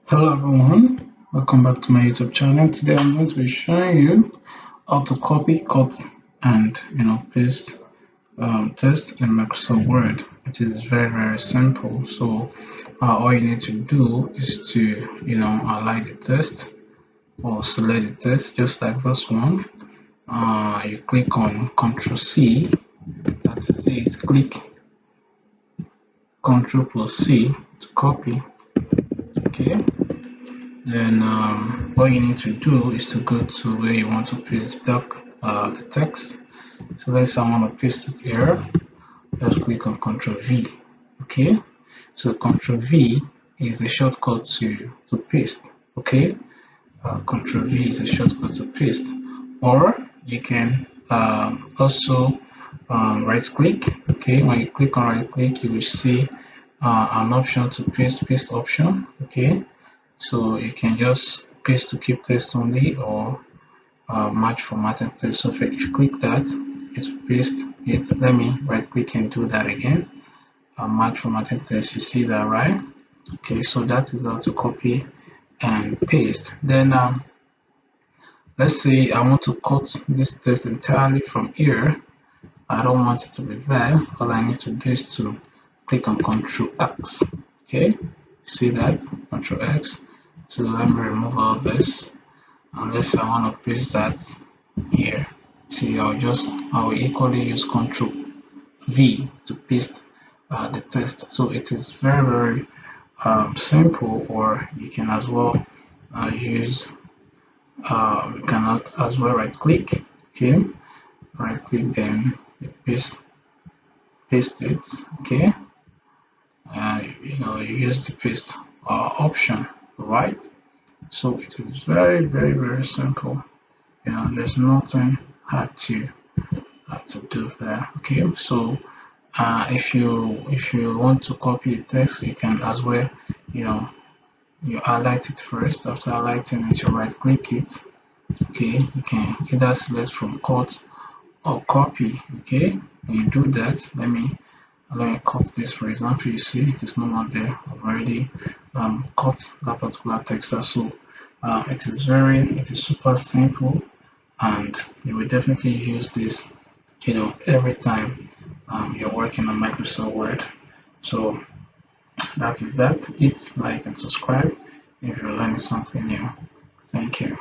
Hello everyone, welcome back to my YouTube channel. Today I'm going to be showing you how to copy, cut, and paste text in Microsoft Word. It is very simple. So all you need to do is to align the text or select the text just like this one. You click on Ctrl C. That is it. Click Ctrl plus C to copy. Okay. Then all you need to do is to go to where you want to paste the text. So let's say I want to paste it here. Just click on Ctrl V. Okay. So Ctrl V is the shortcut to paste. Okay. Ctrl V is a shortcut to paste. Or you can also right click. Okay. When you click on right click, you will see an option to paste option. Okay, so you can just paste to keep text only or match formatted text. So if you click that, it will paste it. Let me right click and do that again. Match formatted text, you see that, right? Okay, so that is how to copy and paste. Then let's say I want to cut this text entirely from here. I don't want it to be there. All I need to do is to click on Ctrl X. Okay, see that? Ctrl X. So let me remove all this. Unless I want to paste that here. See, I will equally use Ctrl V to paste the text. So it is very simple. Or you can as well use you can as well right click. Okay, right click, then you paste it. Okay, you use the paste option, right? So it is very simple. There's nothing hard to do there. Okay, so if you want to copy a text, you can as well, you know you highlight it first. After highlighting it, you right click it. Okay, you can either select from cut or copy. Okay, when you do that, let me cut this. For example, you see it is no more there. I've already cut that particular text. So it is super simple, and you will definitely use this every time you're working on Microsoft Word. So that is that. Hit like and subscribe if you're learning something new. Thank you.